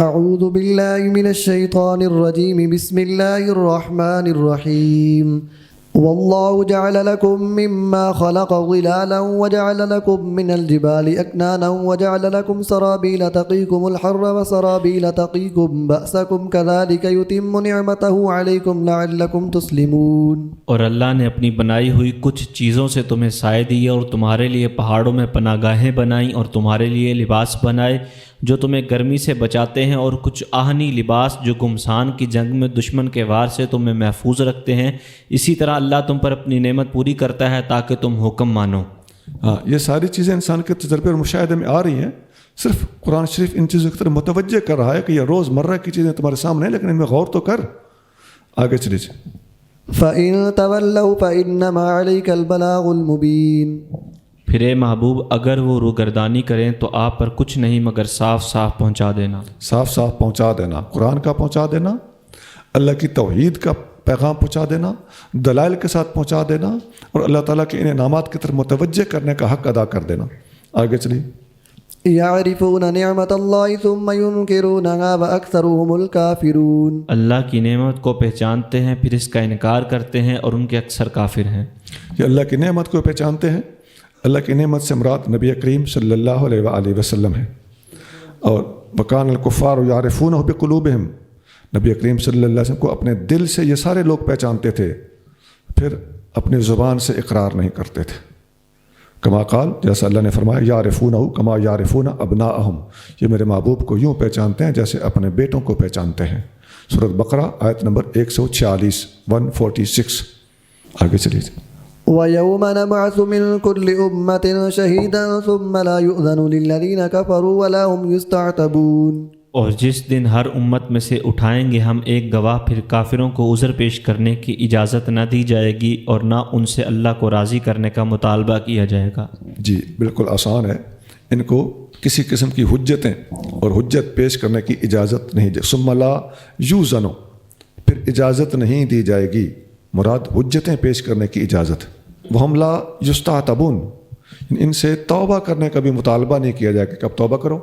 اعوذ باللہ من الشیطان الرجیم بسم اللہ الرحمن الرحیم واللہ جعل لکم مما خلق ظلالا وجعل لکم من الجبال اکنانا وجعل لکم سرابیل تقیکم الحر وسرابیل تقیکم بأسکم کذالک یتم نعمتہ علیکم لعلکم تسلمون۔ اور اللہ نے اپنی بنائی ہوئی کچھ چیزوں سے تمہیں سائے دیے اور تمہارے لیے پہاڑوں میں پناہ گاہیں بنائیں اور تمہارے لیے لباس بنائے جو تمہیں گرمی سے بچاتے ہیں، اور کچھ آہنی لباس جو گمسان کی جنگ میں دشمن کے وار سے تمہیں محفوظ رکھتے ہیں۔ اسی طرح اللہ تم پر اپنی نعمت پوری کرتا ہے تاکہ تم حکم مانو۔ یہ ساری چیزیں انسان کے تجربے اور مشاہدے میں آ رہی ہیں، صرف قرآن شریف ان چیزوں کی طرف متوجہ کر رہا ہے کہ یہ روز مرہ کی چیزیں تمہارے سامنے ہیں، لیکن ان میں غور تو کر۔ آگے چلیے۔ فَإِن تَوَلَّوْا فَإِنَّمَا عَلَيْكَ الْبَلَاغُ الْمُبِينُ۔ پھر اے محبوب اگر وہ روگردانی کریں تو آپ پر کچھ نہیں مگر صاف صاف پہنچا دینا۔ صاف صاف پہنچا دینا، قرآن کا پہنچا دینا، اللہ کی توحید کا پیغام پہنچا دینا، دلائل کے ساتھ پہنچا دینا، اور اللہ تعالیٰ کے ان انعامات کی طرف متوجہ کرنے کا حق ادا کر دینا۔ آگے چلیے۔ یعرفون نعمت اللہ ثم ینکرونها واکثرهم الکافرون۔ اللہ کی نعمت کو پہچانتے ہیں پھر اس کا انکار کرتے ہیں اور ان کے اکثر کافر ہیں۔ یہ اللہ کی نعمت کو پہچانتے ہیں، اللہ کی نعمت سے مراد نبی کریم صلی اللہ علیہ وآلہ وسلم ہے، اور وکان الکفار یعرفونہ بقلوبہم، نبی کریم صلی اللہ علیہ وسلم کو اپنے دل سے یہ سارے لوگ پہچانتے تھے، پھر اپنی زبان سے اقرار نہیں کرتے تھے۔ کما قال، جیسا اللہ نے فرمایا، یعرفونہ کما یعرفون ابناءہم، یہ میرے محبوب کو یوں پہچانتے ہیں جیسے اپنے بیٹوں کو پہچانتے ہیں۔ سورۃ بقرہ آیت نمبر 146 146۔ آگے چلیے۔ وَيَوْمَ نَبْعَثُ مِن كُلِّ أُمَّةٍ شَهِيدًا ثُمَّ لَا يُؤْذَنُ لِلَّذِينَ كَفَرُوا وَلَا هُمْ يُسْتَعْتَبُونَ۔ اور جس دن ہر امت میں سے اٹھائیں گے ہم ایک گواہ، پھر کافروں کو عذر پیش کرنے کی اجازت نہ دی جائے گی اور نہ ان سے اللہ کو راضی کرنے کا مطالبہ کیا جائے گا۔ جی بالکل آسان ہے، ان کو کسی قسم کی حجتیں اور حجت پیش کرنے کی اجازت نہیں دی۔ ثم لا یوزن، پھر اجازت نہیں دی جائے گی، مراد حجتیں پیش کرنے کی اجازت۔ وہم لا یستعتبون، ان سے توبہ کرنے کا بھی مطالبہ نہیں کیا جائے کہ اب توبہ کرو،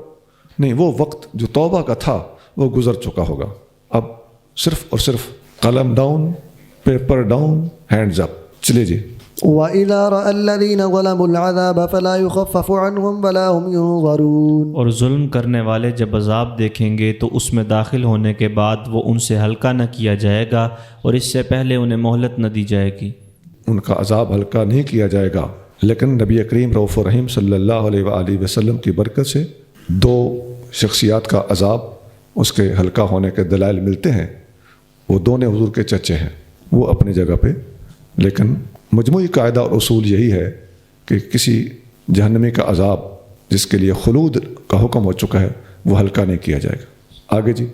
نہیں، وہ وقت جو توبہ کا تھا وہ گزر چکا ہوگا، اب صرف اور صرف قلم ڈاؤن، پیپر ڈاؤن، ہینڈز اپ۔ چلیے جی۔ وَإِذَا رَأَى الَّذِينَ ظَلَمُوا الْعَذَابَ فَلَا يُخَفَّفُ عَنْهُمْ وَلَا هُمْ يُنظَرُونَ۔ اور ظلم کرنے والے جب عذاب دیکھیں گے تو اس میں داخل ہونے کے بعد وہ ان سے ہلکا نہ کیا جائے گا اور اس سے پہلے انہیں مہلت نہ دی جائے گی۔ ان کا عذاب ہلکا نہیں کیا جائے گا، لیکن نبی کریم رؤوف الرحیم صلی اللہ علیہ وآلہ وسلم کی برکت سے دو شخصیات کا عذاب اس کے ہلکا ہونے کے دلائل ملتے ہیں۔ وہ دونوں حضور کے چچے ہیں، وہ اپنی جگہ پہ، لیکن مجموعی قاعدہ اور اصول یہی ہے کہ کسی جہنمی کا عذاب جس کے لیے خلود کا حکم ہو چکا ہے وہ ہلکا نہیں کیا جائے گا۔ آگے جی۔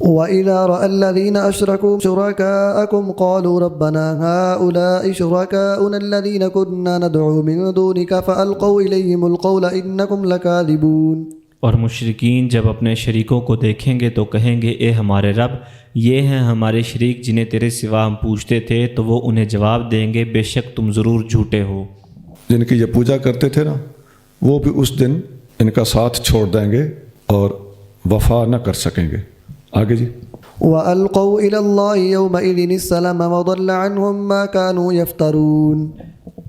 وَإِذَا رَأَى الَّذِينَ أَشْرَكُوا شُرَكَاءَهُمْ قَالُوا رَبَّنَا هَؤُلَاءِ شُرَكَاؤُنَا الَّذِينَ كُنَّا نَدْعُو مِن دُونِكَ فَأَلْقَوْا إِلَيْهِمُ الْقَوْلَ إِنَّكُمْ لَكَاذِبُونَ۔ اور مشرکین جب اپنے شریکوں کو دیکھیں گے تو کہیں گے، اے ہمارے رب، یہ ہیں ہمارے شریک جنہیں تیرے سوا ہم پوچھتے تھے، تو وہ انہیں جواب دیں گے، بے شک تم ضرور جھوٹے ہو۔ جن کی یہ پوجا کرتے تھے نا، وہ بھی اس دن ان کا ساتھ چھوڑ دیں گے اور وفا نہ کر سکیں گے۔ آگے جی۔ وَأَلْقَوْا إِلَى اللَّهِ يَوْمَئِذٍ السَّلَامَ وَضَلَّ عَنْهُمْ مَا كَانُوا يَفْتَرُونَ۔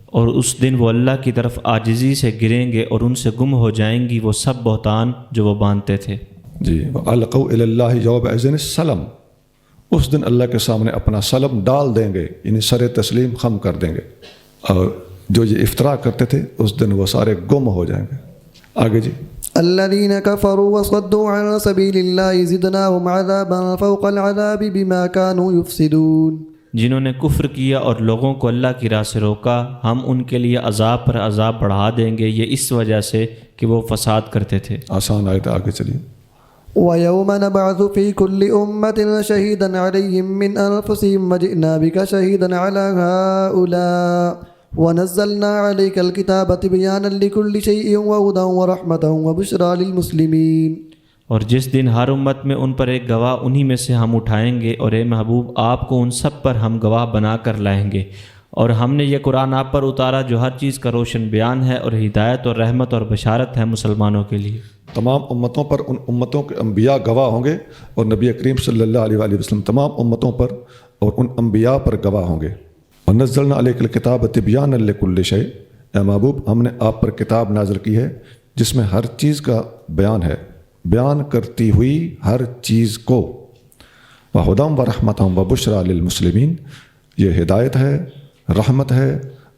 اور اس دن وہ اللہ کی طرف عاجزی سے گریں گے اور ان سے گم ہو جائیں گی وہ سب بہتان جو وہ باندھتے تھے۔ جی۔ وَأَلْقَوْا إِلَى اللَّهِ يَوْمَئِذٍ السَّلَامَ، اس دن اللہ کے سامنے اپنا سلم ڈال دیں گے، یعنی سر تسلیم خم کر دیں گے، اور جو یہ افطرا کرتے تھے اس دن وہ سارے گم ہو جائیں گے۔ آگے جی۔ الذين كفروا وصدوا عن سبيل الله زدناهم عذابا فوق العذاب بما كانوا يفسدون۔ جنہوں نے کفر کیا اور لوگوں کو اللہ کی راہ سے روکا، ہم ان کے لیے عذاب پر عذاب بڑھا دیں گے، یہ اس وجہ سے کہ وہ فساد کرتے تھے۔ آسان آیت، آگے چلیے۔ وَيَوْمَ نَبْعَثُ فِي كُلِّ أُمَّةٍ شَهِيدًا عَلَيْهِمْ مِنْ أَنفُسِهِمْ وَجِئْنَا بِكَ شَهِيدًا عَلَى هَؤُلَاءِ وَنَزَّلْنَا عَلَيْكَ الْكِتَابَ تِبْيَانًا لِكُلِّ شَيْءٍ وَهُدًى وَرَحْمَةً وَبُشْرَى لِلْمُسْلِمِينَ۔ اور جس دن ہر امت میں ان پر ایک گواہ انہی میں سے ہم اٹھائیں گے، اور اے محبوب آپ کو ان سب پر ہم گواہ بنا کر لائیں گے، اور ہم نے یہ قرآن آپ پر اتارا جو ہر چیز کا روشن بیان ہے اور ہدایت اور رحمت اور بشارت ہے مسلمانوں کے لیے۔ تمام امتوں پر ان امتوں کے انبیاء گواہ ہوں گے، اور نبی کریم صلی اللہ علیہ وآلہ وسلم تمام امتوں پر اور ان انبیاء پر گواہ ہوں گے۔ وَنَزَّلْنَا عَلَيْكَ الْكِتَابَ تِبْيَانًا لِكُلِّ شَيْءٍ، اے محبوب ہم نے آپ پر کتاب نازل کی ہے جس میں ہر چیز کا بیان ہے، بیان کرتی ہوئی ہر چیز کو۔ وَهُدًى وَرَحْمَةً وَبُشْرَى لِلْمُسْلِمِينَ، یہ ہدایت ہے، رحمت ہے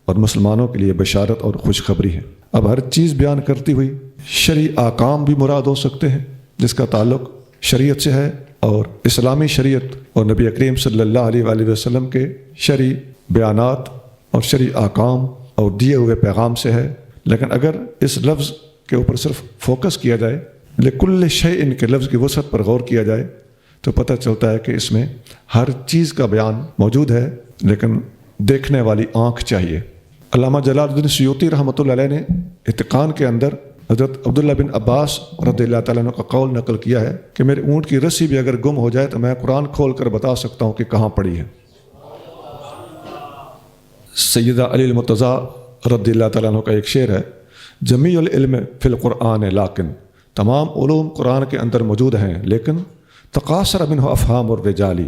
اور مسلمانوں کے لیے بشارت اور خوشخبری ہے۔ اب ہر چیز بیان کرتی ہوئی شرعی احکام بھی مراد ہو سکتے ہیں جس کا تعلق شریعت سے ہے، اور اسلامی شریعت اور نبی کریم صلی اللہ علیہ وآلہ وسلم کے شرعی بیانات اور شرعی احکام اور دیے ہوئے پیغام سے ہے۔ لیکن اگر اس لفظ کے اوپر صرف فوکس کیا جائے، لکل شیء کے لفظ کی وسعت پر غور کیا جائے، تو پتہ چلتا ہے کہ اس میں ہر چیز کا بیان موجود ہے، لیکن دیکھنے والی آنکھ چاہیے۔ علامہ جلال الدین سیوطی رحمۃ اللہ علیہ نے اتقان کے اندر حضرت عبداللہ بن عباس رضی اللہ تعالیٰ عنہ کا قول نقل کیا ہے کہ میرے اونٹ کی رسی بھی اگر گم ہو جائے تو میں قرآن کھول کر بتا سکتا ہوں کہ کہاں پڑی ہے۔ سیدہ علی المرتضیٰ رضی اللہ تعالیٰ عنہ کا ایک شعر ہے، جمیع العلم فی القرآن لیکن، تمام علوم قرآن کے اندر موجود ہیں لیکن تقاصر منہ افہام الرجال،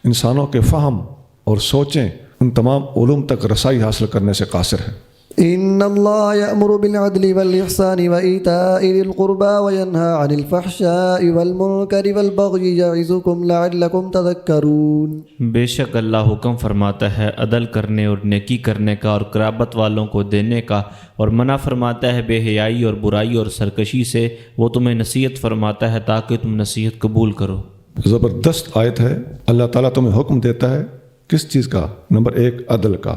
انسانوں کے فہم اور سوچیں ان تمام علوم تک رسائی حاصل کرنے سے قاصر ہیں۔ إن الله يأمر بالعدل والإحسان وإيتاء ذي القربى وينهى عن الفحشاء والمنكر والبغي يعظكم لعلكم تذكرون۔ بے شک اللہ حکم فرماتا ہے عدل کرنے اور نیکی کرنے کا اور قرابت والوں کو دینے کا، اور منع فرماتا ہے بے حیائی اور برائی اور سرکشی سے، وہ تمہیں نصیحت فرماتا ہے تاکہ تم نصیحت قبول کرو۔ زبردست آیت ہے۔ اللہ تعالیٰ تمہیں حکم دیتا ہے کس چیز کا؟ نمبر 1 عدل کا،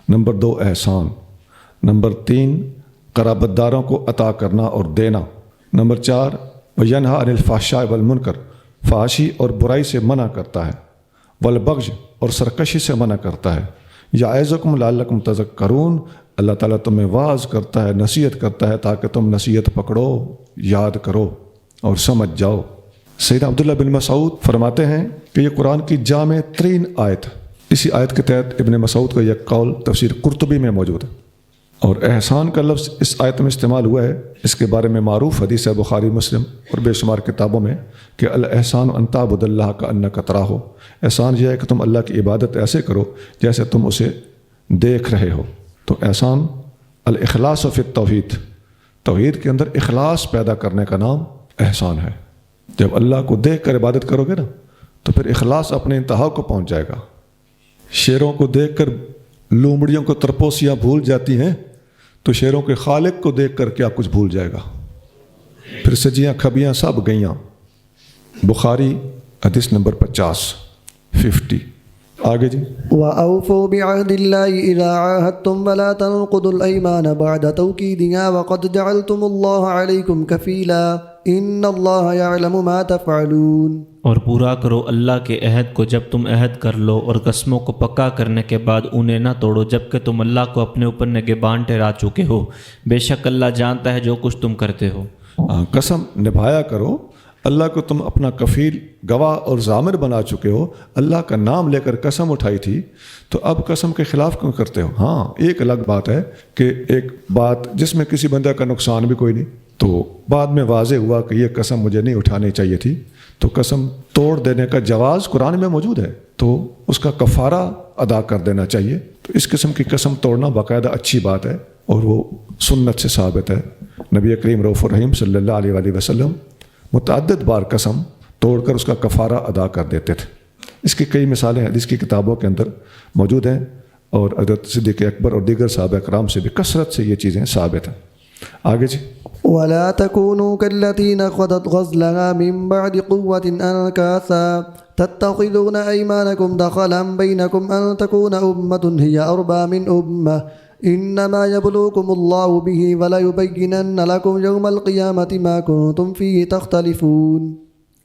نمبر 2 احسان، نمبر 3 قرابت داروں کو عطا کرنا اور دینا، نمبر 4 وینہا عن الفحشاء والمنکر، فحاشی اور برائی سے منع کرتا ہے، والبغی اور سرکشی سے منع کرتا ہے، یعظکم لعلکم تذکرون، اللہ تعالیٰ تمہیں واعظ کرتا ہے، نصیحت کرتا ہے تاکہ تم نصیحت پکڑو، یاد کرو اور سمجھ جاؤ۔ سیدنا عبداللہ بن مسعود فرماتے ہیں کہ یہ قرآن کی جامع ترین آیت، اسی آیت کے تحت ابن مسعود کا یہ قول تفسیر قرطبی میں موجود ہے، اور احسان کا لفظ اس آیت میں استعمال ہوا ہے۔ اس کے بارے میں معروف حدیث ہے بخاری مسلم اور بے شمار کتابوں میں کہ الاحسان ان تعبد اللہ کانک تراہ، احسان یہ ہے کہ تم اللہ کی عبادت ایسے کرو جیسے تم اسے دیکھ رہے ہو۔ تو احسان الاخلاص فی التوحید، توحید کے اندر اخلاص پیدا کرنے کا نام احسان ہے۔ جب اللہ کو دیکھ کر عبادت کرو گے نا تو پھر اخلاص اپنے انتہا کو پہنچ جائے گا۔ شیروں کو دیکھ کر لومڑیوں کو ترپوسیاں بھول جاتی ہیں، تو شیروں کے خالق کو دیکھ کر کیا کچھ بھول جائے گا۔ پھر سجیاں کھبیاں سب گئیاں، بخاری حدیث نمبر 50 آگے جی۔ وَأَوْفُوا بِعَهْدِ اللَّهِ إِذَا عَاهَدتُّمْ وَلَا تَنقُضُوا الْأَيْمَانَ بَعْدَ تَوْكِيدِهَا وَقَدْ جَعَلْتُمُ اللَّهَ عَلَيْكُمْ كَفِيلًا إِنَّ اللَّهَ يَعْلَمُ مَا تَفْعَلُونَ۔ اور پورا کرو اللہ کے عہد کو جب تم عہد کر لو، اور قسموں کو پکا کرنے کے بعد انہیں نہ توڑو جبکہ تم اللہ کو اپنے اوپر نگہبان ٹھہرا چکے ہو، بے شک اللہ جانتا ہے جو کچھ تم کرتے ہو۔ قسم نبھایا کرو، اللہ کو تم اپنا کفیل، گواہ اور ضامن بنا چکے ہو، اللہ کا نام لے کر قسم اٹھائی تھی، تو اب قسم کے خلاف کیوں کرتے ہو؟ ہاں ایک الگ بات ہے کہ ایک بات جس میں کسی بندہ کا نقصان بھی کوئی نہیں، تو بعد میں واضح ہوا کہ یہ قسم مجھے نہیں اٹھانی چاہیے تھی، تو قسم توڑ دینے کا جواز قرآن میں موجود ہے، تو اس کا کفارہ ادا کر دینا چاہیے۔ تو اس قسم کی قسم توڑنا باقاعدہ اچھی بات ہے، اور وہ سنت سے ثابت ہے۔ نبی کریم رؤوف الرحیم صلی اللہ علیہ وآلہ وسلم متعدد بار قسم توڑ کر اس کا کفارہ ادا کر دیتے تھے۔ اس کی کئی مثالیں حدیث کی کتابوں کے اندر موجود ہیں، اور حضرت صدیق اکبر اور دیگر صحابہ کرام سے بھی کثرت سے یہ چیزیں ثابت ہیں۔ آگے جی۔ ولا تكونوا كالتي نقضت غزلها من بعد قوة أنكاثا تتخذون أيمانكم دخلا بينكم أن تكون أمة هي أربى من أمة إنما يبلوكم الله به وليبينن لكم يوم القيامة ما كنتم فيه تختلفون۔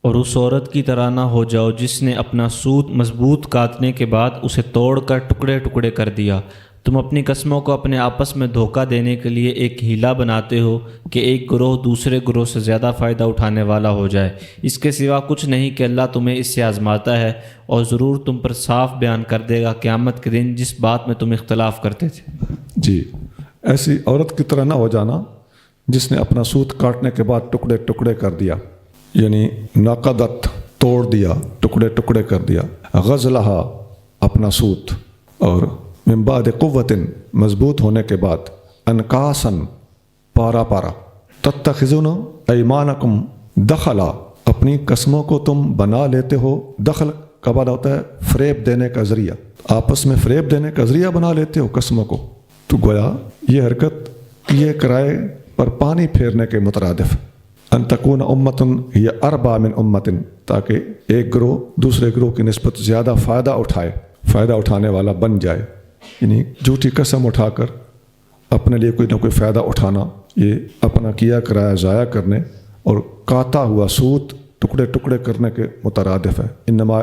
اور اس عورت کی طرح نہ ہو جاؤ جس نے اپنا سوت مضبوط کاٹنے کے بعد اسے توڑ کر ٹکڑے ٹکڑے کر دیا، تم اپنی قسموں کو اپنے آپس میں دھوکہ دینے کے لیے ایک ہیلا بناتے ہو کہ ایک گروہ دوسرے گروہ سے زیادہ فائدہ اٹھانے والا ہو جائے۔ اس کے سوا کچھ نہیں کہ اللہ تمہیں اس سے آزماتا ہے، اور ضرور تم پر صاف بیان کر دے گا قیامت کے دن جس بات میں تم اختلاف کرتے تھے۔ جی، ایسی عورت کی طرح نہ ہو جانا جس نے اپنا سوت کاٹنے کے بعد ٹکڑے ٹکڑے کر دیا، یعنی ناقدت توڑ دیا، ٹکڑے ٹکڑے کر دیا، غزلہا اپنا سوت، اور من بعد قوت مضبوط ہونے کے بعد انکاسن پارا پارا، تتخذون ایمانکم دخلا اپنی قسموں کو تم بنا لیتے ہو۔ دخل کا معنی ہوتا ہے فریب دینے کا ذریعہ، آپس میں فریب دینے کا ذریعہ بنا لیتے ہو قسموں کو۔ تو گویا یہ حرکت یہ کرائے پر پانی پھیرنے کے مترادف، ان تکون امتن یا اربع من امتن، تاکہ ایک گروہ دوسرے گروہ کی نسبت زیادہ فائدہ اٹھائے، فائدہ اٹھانے والا بن جائے، یعنی جھوٹی قسم اٹھا کر اپنے لیے کوئی نہ کوئی فائدہ اٹھانا، یہ اپنا کیا کرایا ضائع کرنے اور کاتا ہوا سوت ٹکڑے ٹکڑے کرنے کے مترادف ہے۔ انما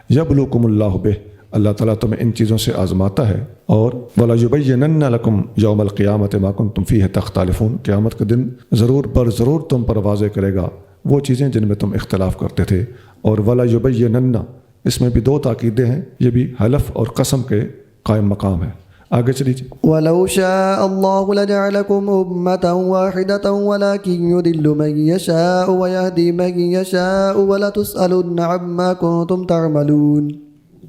یبلوکم اللہ بہ، اللہ تعالیٰ تمہیں ان چیزوں سے آزماتا ہے۔ اور وَلَيُبَيِّنَنَّ لَكُمْ يَوْمَ الْقِيَامَةِ مَا كُنْتُمْ فِيهِ تَخْتَلِفُونَ، قیامت کے دن ضرور پر ضرور تم پر واضح کرے گا وہ چیزیں جن میں تم اختلاف کرتے تھے۔ اور وَلَيُبَيِّنَنَّ، اس میں بھی دو تاکیدیں ہیں، یہ بھی حلف اور قسم کے قائم مقام ہے۔ آگے چلیے۔ وَلَوْ شَاءَ اللَّهُ لَجَعَلَكُمْ أُمَّةً وَاحِدَةً وَلَكِنْ يُضِلُّ مَن يَشَاءُ وَيَهْدِي مَن يَشَاءُ وَلَتُسْأَلُنَّ عَمَّا كُنتُمْ تَعْمَلُونَ۔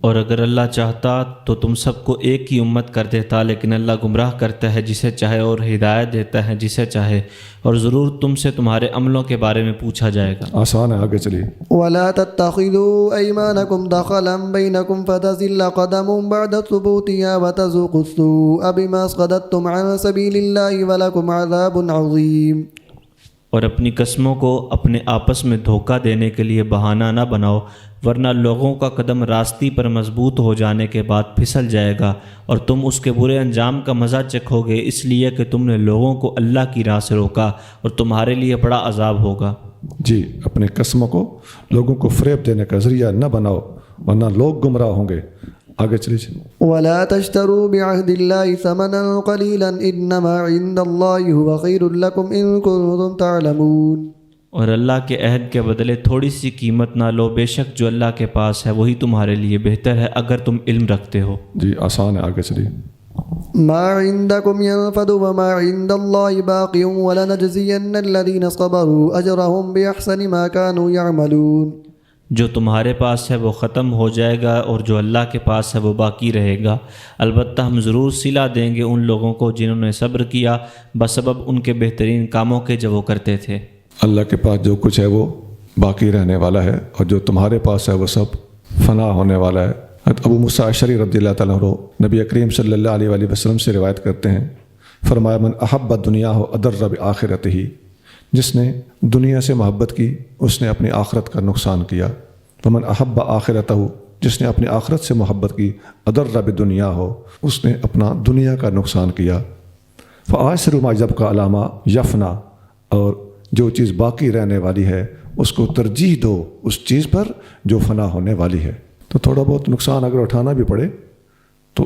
اور اگر اللہ چاہتا تو تم سب کو ایک ہی امت کر دیتا، لیکن اللہ گمراہ کرتا ہے جسے چاہے اور ہدایت دیتا ہے جسے چاہے، اور ضرور تم سے تمہارے عملوں کے بارے میں پوچھا جائے گا۔ آسان ہے، آگے چلیے۔ وَلَا تَتَّخِذُوا أَيْمَانَكُمْ دَخَلًا بَيْنَكُمْ فَتَزِلَّ قَدَمٌ بَعْدَ ثُبُوتِهَا وَتَذُوقُوا السُّوءَ بِمَا صَدَدتُّمْ عَنْ سَبِيلِ اللَّهِ وَلَكُمْ عَذَابٌ عَظِيمٌ۔ اور اپنی قسموں کو اپنے آپس میں دھوکہ دینے کے لیے بہانہ نہ بناؤ، ورنہ لوگوں کا قدم راستی پر مضبوط ہو جانے کے بعد پھسل جائے گا، اور تم اس کے برے انجام کا مزہ چکھو گے، اس لیے کہ تم نے لوگوں کو اللہ کی راہ سے روکا، اور تمہارے لیے بڑا عذاب ہوگا۔ جی، اپنے قسموں کو لوگوں کو فریب دینے کا ذریعہ نہ بناؤ، ورنہ لوگ گمراہ ہوں گے۔ آگے چلیے۔ وَلَا تَشْتَرُوا بِعَهْدِ اللَّهِ ثَمَنًا قَلِيلًا إِنَّمَا عِندَ اللَّهِ هُوَ خَيْرٌ لَكُمْ إِن كُنتُمْ تَعْلَمُونَ۔ اور اللہ کے عہد کے بدلے تھوڑی سی قیمت نہ لو، بے شک جو اللہ کے پاس ہے وہی تمہارے لیے بہتر ہے اگر تم علم رکھتے ہو۔ جی، آسان ہے، آگے چلیے۔ ما عندكم ينفد وما عند الله باق ولنجزين الذين صبروا أجرهم بأحسن ما كانوا يعملون۔ جو تمہارے پاس ہے وہ ختم ہو جائے گا، اور جو اللہ کے پاس ہے وہ باقی رہے گا، البتہ ہم ضرور صلہ دیں گے ان لوگوں کو جنہوں نے صبر کیا بسبب ان کے بہترین کاموں کے جو وہ کرتے تھے۔ اللہ کے پاس جو کچھ ہے وہ باقی رہنے والا ہے، اور جو تمہارے پاس ہے وہ سب فنا ہونے والا ہے۔ ابو موسیٰ اشعری رضی اللہ تعالیٰ عنہ نبی کریم صلی اللہ علیہ وآلہ وسلم سے روایت کرتے ہیں، فرمایا من احب الدنیا اضر بآخرتہ، جس نے دنیا سے محبت کی اس نے اپنی آخرت کا نقصان کیا۔ ومن احب آخرتہ، جس نے اپنی آخرت سے محبت کی اضر بدنیا ہو، اس نے اپنا دنیا کا نقصان کیا۔ فآثر ما یبقی علی ما یفنا، اور جو چیز باقی رہنے والی ہے اس کو ترجیح دو اس چیز پر جو فنا ہونے والی ہے۔ تو تھوڑا بہت نقصان اگر اٹھانا بھی پڑے تو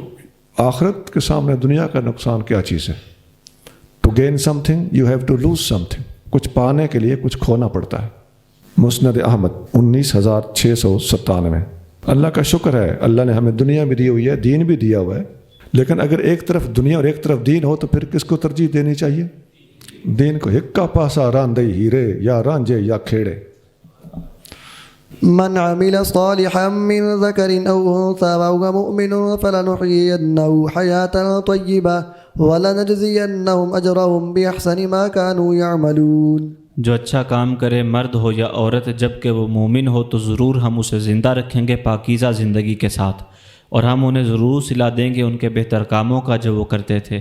آخرت کے سامنے دنیا کا نقصان کیا چیز ہے؟ To gain something you have to lose something, کچھ پانے کے لیے کچھ کھونا پڑتا ہے۔ مسند احمد 19697۔ اللہ کا شکر ہے اللہ نے ہمیں دنیا بھی دی ہوئی ہے، دین بھی دیا ہوا ہے، لیکن اگر ایک طرف دنیا اور ایک طرف دین ہو تو پھر کس کو ترجیح دینی چاہیے؟ دین کو۔ ہکا پاسا راندئی ہیرے یا رانجے یا کھیڑے۔ من عمل صالحا من ذكر أو أنثى وهو مؤمن فلنحيينه حياة طيبة ولنجزينهم أجرهم بأحسن ما كانوا يعملون۔ جو اچھا کام کرے مرد ہو یا عورت جب کہ وہ مومن ہو تو ضرور ہم اسے زندہ رکھیں گے پاکیزہ زندگی کے ساتھ، اور ہم انہیں ضرور صلہ دیں گے ان کے بہتر کاموں کا جو وہ کرتے تھے۔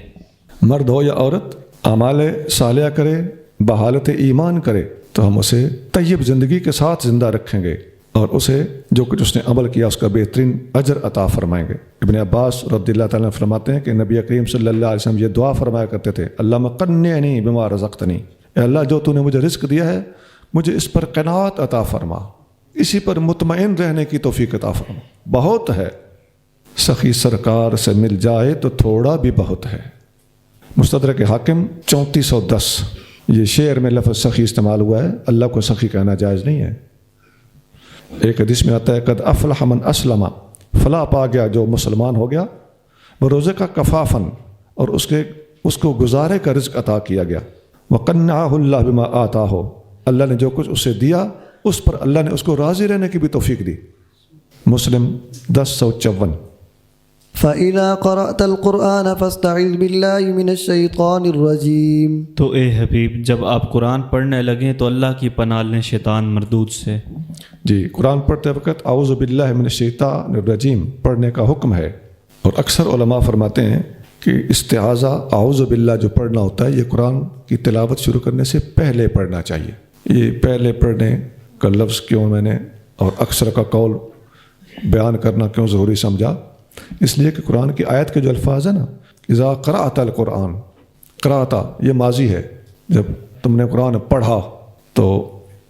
مرد ہو یا عورت اعمال صالحہ کرے، بحالت ایمان کرے تو ہم اسے طیب زندگی کے ساتھ زندہ رکھیں گے، اور اسے جو کچھ اس نے عمل کیا اس کا بہترین اجر عطا فرمائیں گے۔ ابن عباس رضی اللہ تعالیٰ عنہ فرماتے ہیں کہ نبی کریم صلی اللہ علیہ وسلم یہ دعا فرمایا کرتے تھے، اللہم قنعنی بما رزقتنی، اے اللہ جو تو نے مجھے رزق دیا ہے مجھے اس پر قناعت عطا فرما، اسی پر مطمئن رہنے کی توفیق عطا فرما۔ بہت ہے سخی سرکار سے مل جائے تو تھوڑا بھی بہت ہے۔ مستدرک حاکم 3410 یہ شعر میں لفظ سخی استعمال ہوا ہے، اللہ کو سخی کہنا جائز نہیں ہے۔ ایک حدیث میں آتا ہے قد افلح من اسلم، فلاح پا گیا جو مسلمان ہو گیا، وہ روزے کا کفافن اور اس کو گزارے کا رزق عطا کیا گیا، وقنعہ اللہ بما آتاہ، اللہ نے جو کچھ اسے دیا اس پر اللہ نے اس کو راضی رہنے کی بھی توفیق دی۔ مسلم 1054۔ فَإِذَا قَرَأْتَ الْقُرْآنَ فَاسْتَعِذْ بِاللَّهِ مِنَ الشَّيْطَانِ الرَّجِيمِ۔ تو اے حبیب جب آپ قرآن پڑھنے لگیں تو اللہ کی پناہ لیں شیطان مردود سے۔ جی، قرآن پڑھتے وقت اعوذ باللہ من الشیطان الرجیم پڑھنے کا حکم ہے، اور اکثر علماء فرماتے ہیں کہ استعاذہ اعوذ باللہ جو پڑھنا ہوتا ہے یہ قرآن کی تلاوت شروع کرنے سے پہلے پڑھنا چاہیے۔ یہ پہلے پڑھنے کا لفظ کیوں میں نے اور اکثر کا قول بیان کرنا کیوں ضروری سمجھا؟ اس لیے کہ قرآن کی آیت کے جو الفاظ ہیں نا، اذا قرأت القرآن، قرأت یہ ماضی ہے، جب تم نے قرآن پڑھا، تو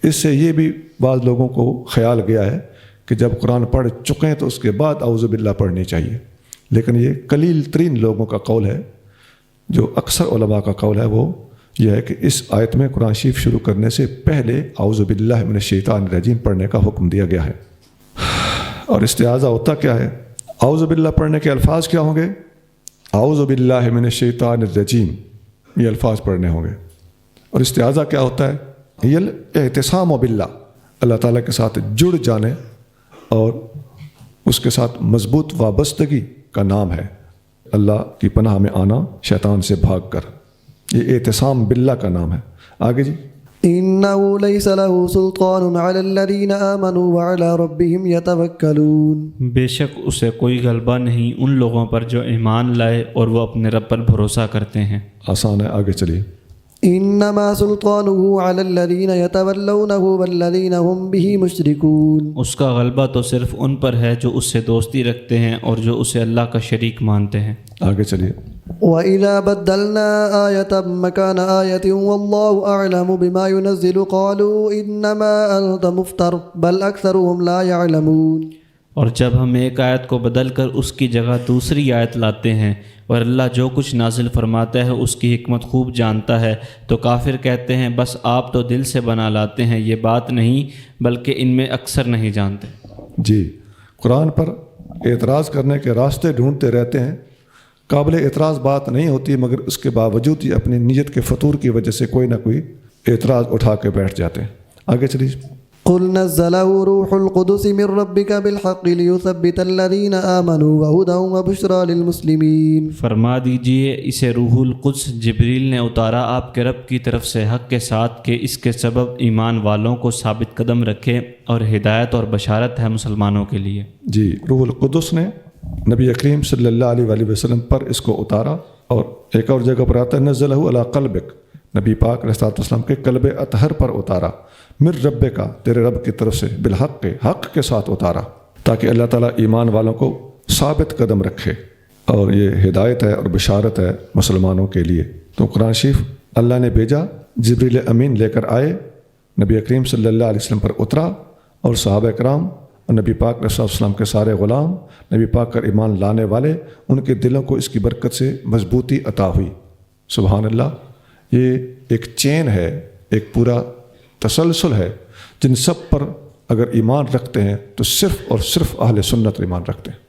اس سے یہ بھی بعض لوگوں کو خیال گیا ہے کہ جب قرآن پڑھ چکے تو اس کے بعد اعوذ باللہ پڑھنی چاہیے، لیکن یہ قلیل ترین لوگوں کا قول ہے۔ جو اکثر علماء کا قول ہے وہ یہ ہے کہ اس آیت میں قرآن شریف شروع کرنے سے پہلے اعوذ باللہ من الشیطان الرجیم پڑھنے کا حکم دیا گیا ہے۔ اور استعاذہ ہوتا کیا ہے؟ اعوذ باللہ پڑھنے کے الفاظ کیا ہوں گے؟ اعوذ باللہ من الشیطان الرجیم، یہ الفاظ پڑھنے ہوں گے۔ اور استعاذہ کیا ہوتا ہے؟ یہ الاعتصام باللہ، اللہ تعالیٰ کے ساتھ جڑ جانے اور اس کے ساتھ مضبوط وابستگی کا نام ہے، اللہ کی پناہ میں آنا شیطان سے بھاگ کر، یہ اعتصام باللہ کا نام ہے۔ آگے جی، إِنَّهُ لَيْسَ لَهُ سُلْطَانٌ عَلَى الَّذِينَ آمَنُوا وَعَلَى رَبِّهِمْ يَتَوَكَّلُونَ۔ بے شک اسے کوئی غلبہ نہیں ان لوگوں پر جو ایمان لائے اور وہ اپنے رب پر بھروسہ کرتے ہیں۔ آسان ہے، آگے چلیے۔ إِنَّمَا سُلْطَانُهُ عَلَى الَّذِينَ يَتَوَلَّوْنَهُ وَالَّذِينَ هُمْ بِهِ مُشْرِكُونَ۔ اس کا غلبہ تو صرف ان پر ہے جو اس سے دوستی رکھتے ہیں اور جو اسے اللہ کا شریک مانتے ہیں۔ آگے چلیے۔ وَإِذَا بَدَّلْنَا آيَةً مَكَانَ آيَةٍ وَاللَّهُ أَعْلَمُ بِمَا يُنَزِّلُ قَالُوا إِنَّمَا أَنْتَ مُفْتَرٍ بَلْ أَكْثَرُهُمْ لَا يَعْلَمُونَ۔ اور جب ہم ایک آیت کو بدل کر اس کی جگہ دوسری آیت لاتے ہیں اور اللہ جو کچھ نازل فرماتا ہے اس کی حکمت خوب جانتا ہے، تو کافر کہتے ہیں بس آپ تو دل سے بنا لاتے ہیں، یہ بات نہیں بلکہ ان میں اکثر نہیں جانتے۔ جی، قرآن پر اعتراض کرنے کے راستے ڈھونڈتے رہتے ہیں، قابل اعتراض بات نہیں ہوتی، مگر اس کے باوجود یہ اپنی نیت کے فطور کی وجہ سے کوئی نہ کوئی اعتراض اٹھا کے بیٹھ جاتے ہیں۔ آگے چلیے۔ قُلْ نَزَّلَهُ رُوحُ الْقُدُسِ مِنْ رَبِّكَ بِالْحَقِّ لِيُثَبِّتَ الَّذِينَ آمَنُوا وَهُدًى وَبُشْرَى لِلْمُسْلِمِينَ۔ فرما دیجئے اسے روح القدس جبریل نے اتارا آپ کے رب کی طرف سے حق کے ساتھ کہ اس کے سبب ایمان والوں کو ثابت قدم رکھے اور ہدایت اور بشارت ہے مسلمانوں کے لیے۔ جی، روح القدس نے نبی کریم صلی اللہ علیہ وآلہ وسلم پر اس کو اتارا، اور ایک اور جگہ پر آتا ہے نزلہ علی قلبک، نبی پاک علیہ السلام کے قلب اطہر پر اتارا، مر رب کا، تیرے رب کی طرف سے، بالحق، حق کے ساتھ اتارا، تاکہ اللہ تعالیٰ ایمان والوں کو ثابت قدم رکھے، اور یہ ہدایت ہے اور بشارت ہے مسلمانوں کے لیے۔ تو قرآن شریف اللہ نے بھیجا، جبریل امین لے کر آئے، نبی کریم صلی اللہ علیہ وسلم پر اترا، اور صحابہ کرام اور نبی پاک علیہ السلام کے سارے غلام، نبی پاک پر ایمان لانے والے، ان کے دلوں کو اس کی برکت سے مضبوطی عطا ہوئی۔ سبحان اللہ، یہ ایک چین ہے، ایک پورا تسلسل ہے، جن سب پر اگر ایمان رکھتے ہیں تو صرف اور صرف اہل سنت ایمان رکھتے ہیں۔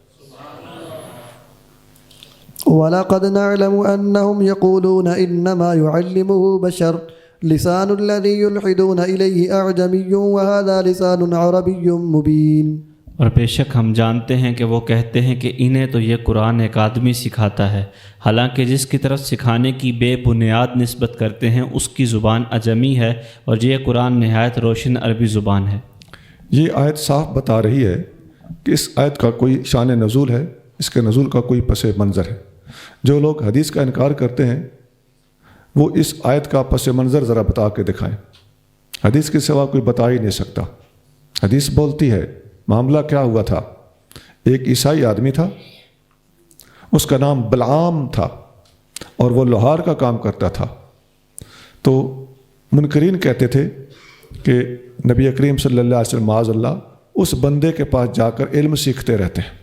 وَلَقَدْ نَعْلَمُ أَنَّهُمْ يَقُولُونَ إِنَّمَا يُعَلِّمُهُ بَشَرٌ لِسَانُ الَّذِي يُلْحِدُونَ إِلَيْهِ أَعْجَمِيٌّ وَهَذَا لِسَانٌ عَرَبِيٌّ مُبِينٌ۔ اور بے شک ہم جانتے ہیں کہ وہ کہتے ہیں کہ انہیں تو یہ قرآن ایک آدمی سکھاتا ہے، حالانکہ جس کی طرف سکھانے کی بے بنیاد نسبت کرتے ہیں اس کی زبان عجمی ہے، اور یہ قرآن نہایت روشن عربی زبان ہے۔ یہ آیت صاف بتا رہی ہے کہ اس آیت کا کوئی شان نزول ہے، اس کے نزول کا کوئی پس منظر ہے۔ جو لوگ حدیث کا انکار کرتے ہیں وہ اس آیت کا پس منظر ذرا بتا کے دکھائیں۔ حدیث کے سوا کوئی بتا ہی نہیں سکتا۔ حدیث بولتی ہے معاملہ کیا ہوا تھا۔ ایک عیسائی آدمی تھا، اس کا نام بلعام تھا، اور وہ لوہار کا کام کرتا تھا۔ تو منکرین کہتے تھے کہ نبی کریم صلی اللہ علیہ وسلم معاذ اللہ اس بندے کے پاس جا کر علم سیکھتے رہتے ہیں۔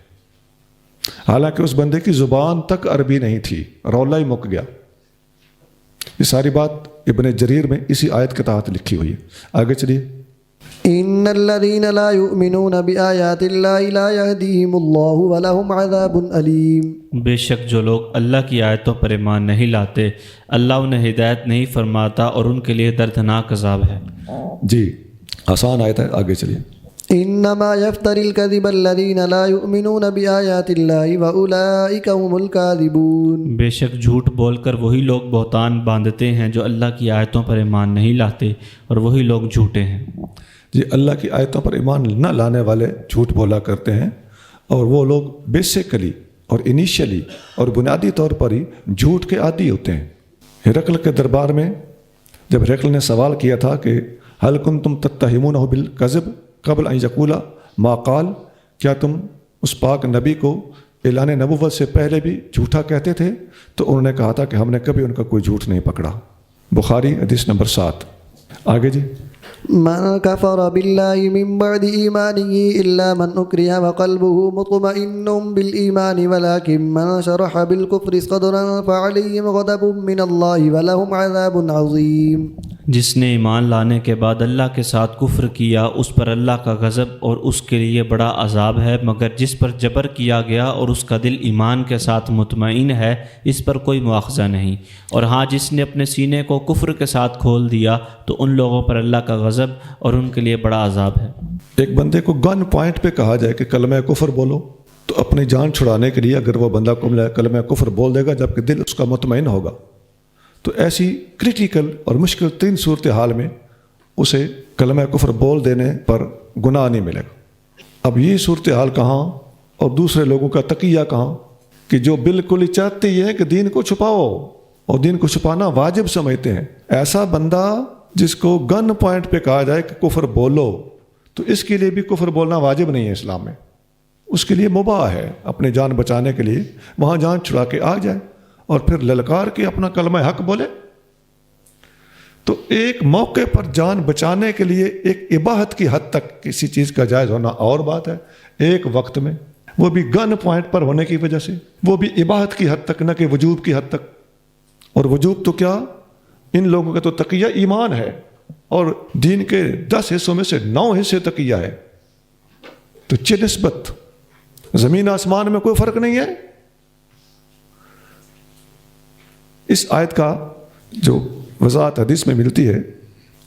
حالانکہ اس بندے کی زبان تک عربی نہیں تھی، رولا ہی مک گیا۔ یہ ساری بات ابن جریر میں اسی آیت کے تحت لکھی ہوئی ہے۔ آگے چلیے۔ ان الذين لا يؤمنون بآيات الله لا يهديهم الله ولهم عذاب أليم۔ بے شک جو لوگ اللہ کی آیتوں پر ایمان نہیں لاتے، اللہ انہیں ہدایت نہیں فرماتا اور ان کے لیے دردناک عذاب ہے۔ جی آسان آیت ہے، آگے چلیے۔ انما يفتري الكذب الذين لا يؤمنون بآيات الله واولئك هم الكاذبون۔ بے شک جھوٹ بول کر وہی لوگ بہتان باندھتے ہیں جو اللہ کی آیتوں پر ایمان نہیں لاتے، اور وہی لوگ جھوٹے ہیں۔ جی اللہ کی آیتوں پر ایمان نہ لانے والے جھوٹ بولا کرتے ہیں، اور وہ لوگ بیسیکلی اور انیشلی اور بنیادی طور پر ہی جھوٹ کے عادی ہوتے ہیں۔ ہرقل کے دربار میں جب ہرقل نے سوال کیا تھا کہ هل کنتم تتہمونہ بالکذب قبل ان یقول ما قال، کیا تم اس پاک نبی کو اعلان نبوت سے پہلے بھی جھوٹا کہتے تھے؟ تو انہوں نے کہا تھا کہ ہم نے کبھی ان کا کوئی جھوٹ نہیں پکڑا۔ بخاری حدیث نمبر 7۔ آگے جی۔ من كفر بالله من بعد إيمانه إلا من أكره وقلبه مطمئن بالإيمان ولكن من شرح بالكفر صدرا فعليهم غضب من الله ولهم عذاب عظيم۔ جس نے ایمان لانے کے بعد اللہ کے ساتھ کفر کیا اس پر اللہ کا غضب اور اس کے لیے بڑا عذاب ہے، مگر جس پر جبر کیا گیا اور اس کا دل ایمان کے ساتھ مطمئن ہے اس پر کوئی مواخذہ نہیں، اور ہاں جس نے اپنے سینے کو کفر کے ساتھ کھول دیا تو ان لوگوں پر اللہ کا غضب اور ان کے لیے بڑا عذاب ہے۔ ایک بندے کو گن پوائنٹ پہ کہا جائے کہ کلمہ کفر بولو، تو اپنی جان چھڑانے کے لیے اگر وہ بندہ کلمہ کفر بول دے گا جبکہ دل اس کا مطمئن ہوگا، تو ایسی کریٹیکل اور مشکل ترین صورتحال میں اسے کلمہ کفر بول دینے پر گناہ نہیں ملے گا۔ اب یہ صورتحال کہاں اور دوسرے لوگوں کا تقیہ کہاں کہ جو بالکل ہی چاہتے ہی ہیں کہ دین کو چھپاؤ اور دین کو چھپانا واجب سمجھتے ہیں۔ ایسا بندہ جس کو گن پوائنٹ پہ کہا جائے کہ کفر بولو، تو اس کے لیے بھی کفر بولنا واجب نہیں ہے اسلام میں، اس کے لیے مباح ہے اپنے جان بچانے کے لیے وہاں جان چھڑا کے آ جائے اور پھر للکار کے اپنا کلمہ حق بولے۔ تو ایک موقع پر جان بچانے کے لیے ایک اباحت کی حد تک کسی چیز کا جائز ہونا اور بات ہے، ایک وقت میں وہ بھی گن پوائنٹ پر ہونے کی وجہ سے، وہ بھی اباحت کی حد تک، نہ کہ وجوب کی حد تک۔ اور وجوب تو کیا، ان لوگوں کا تو تقیہ ایمان ہے اور دین کے 10 حصوں میں سے 9 حصے تقیہ ہے، تو نسبت زمین آسمان میں کوئی فرق نہیں ہے۔ اس آیت کا جو وضاحت حدیث میں ملتی ہے،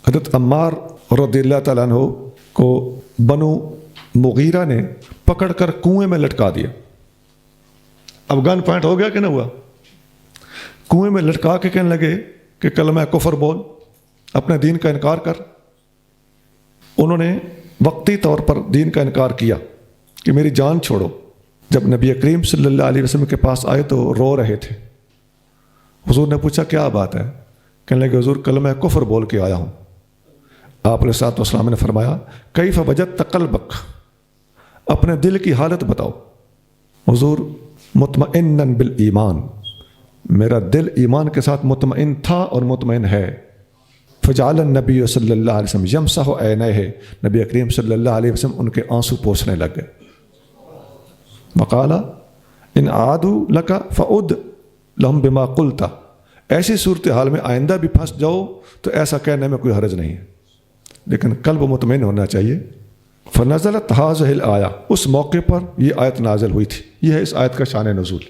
حضرت عمار رضی اللہ تعالیٰ عنہ کو بنو مغیرہ نے پکڑ کر کنویں میں لٹکا دیا۔ اب گن پوائنٹ ہو گیا کہ نہ ہوا؟ کنویں میں لٹکا کے کہنے لگے کہ کلمہ کفر بول، اپنے دین کا انکار کر۔ انہوں نے وقتی طور پر دین کا انکار کیا کہ میری جان چھوڑو۔ جب نبی کریم صلی اللہ علیہ وسلم کے پاس آئے تو رو رہے تھے۔ حضور نے پوچھا کیا بات ہے؟ کہنے لگے حضور کلمہ کفر بول کے آیا ہوں۔ آپ علیہ الصلوۃ والسلام نے فرمایا کیف وجدت قلبک، اپنے دل کی حالت بتاؤ۔ حضور مطمئنا بالایمان، میرا دل ایمان کے ساتھ مطمئن تھا اور مطمئن ہے۔ فجعل النبی صلی اللہ علیہ وسلم یمسح عینیہ، نبی کریم صلی اللہ علیہ وسلم ان کے آنسو پوچھنے لگ گئے۔ وقال ان عادوا لک فعد لہم بما قلت، ایسی صورتحال میں آئندہ بھی پھنس جاؤ تو ایسا کہنے میں کوئی حرج نہیں ہے، لیکن قلب مطمئن ہونا چاہیے۔ فنزلت هذه الآیہ، اس موقع پر یہ آیت نازل ہوئی تھی۔ یہ ہے اس آیت کا شان نزول۔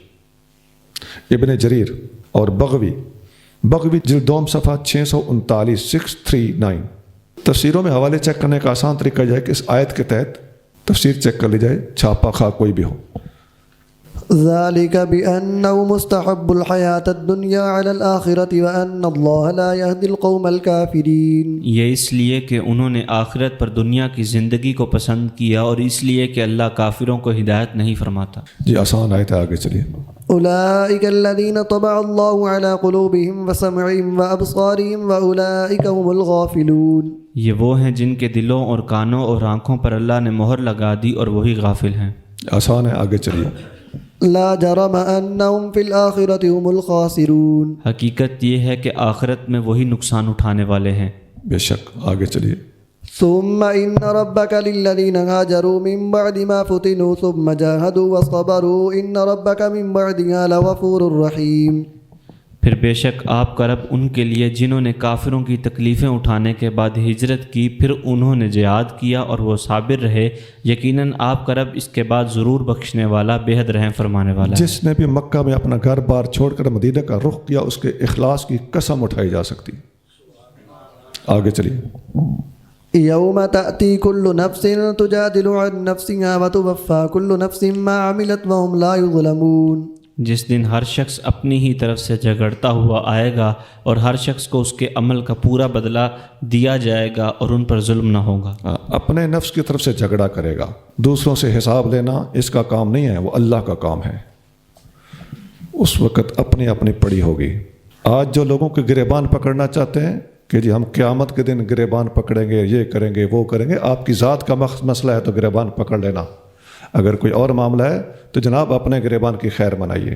ابن جریر اور بغوی جلد دوم صفحہ 639 639۔ تفسیروں میں حوالے چیک کرنے کا آسان طریقہ یہ ہے کہ اس آیت کے تحت تفسیر چیک کر لی جائے، چھاپا خواہ کوئی بھی ہو۔ ذلك بأنه مستحب الحياة الدنيا على الآخرة وأن الله لا يهدي القوم الكافرين۔ یہ اس لیے کہ انہوں نے آخرت پر دنیا کی زندگی کو پسند کیا، اور اس لیے کہ اللہ کافروں کو ہدایت نہیں فرماتا۔ جی آسان آیت ہے، آگے چلیے۔ أولئك الذين طبع الله على قلوبهم وسمعهم وأبصارهم وأولئك هم الغافلون۔ یہ وہ ہیں جن کے دلوں اور کانوں اور آنکھوں پر اللہ نے مہر لگا دی اور وہی غافل ہیں۔ آسان ہے، آگے چلیے۔ لا جرم انہم فی الآخرۃ هم الخاسرون، حقیقت یہ ہے کہ آخرت میں وہی نقصان اٹھانے والے ہیں۔ بے شک، آگے چلیے۔ ثم إن ربك للذين هاجروا من بعد ما فتنوا ثم جاهدوا وصبروا إن ربك من بعدها لغفور رحيم۔ پھر بے شک آپ کا رب ان کے لیے جنہوں نے کافروں کی تکلیفیں اٹھانے کے بعد ہجرت کی پھر انہوں نے جہاد کیا اور وہ صابر رہے، یقیناً آپ کا رب اس کے بعد ضرور بخشنے والا بے حد رحم فرمانے والا ہے۔ جس نے بھی مکہ میں اپنا گھر بار چھوڑ کر مدینہ کا رخ کیا اس کے اخلاص کی قسم اٹھائی جا سکتی۔ آگے چلیے۔ يوم تأتي كل نفس تجادل عن نفسها وتوفى كل نفس ما عملت وهم لا يظلمون۔ جس دن ہر شخص اپنی ہی طرف سے جھگڑتا ہوا آئے گا اور ہر شخص کو اس کے عمل کا پورا بدلہ دیا جائے گا اور ان پر ظلم نہ ہوگا۔ اپنے نفس کی طرف سے جھگڑا کرے گا، دوسروں سے حساب لینا اس کا کام نہیں ہے، وہ اللہ کا کام ہے۔ اس وقت اپنی اپنی پڑی ہوگی۔ آج جو لوگوں کے گریبان پکڑنا چاہتے ہیں کہ جی ہم قیامت کے دن گریبان پکڑیں گے، یہ کریں گے، وہ کریں گے، آپ کی ذات کا مسئلہ ہے تو گریبان پکڑ لینا، اگر کوئی اور معاملہ ہے تو جناب اپنے گریبان کی خیر منائیے۔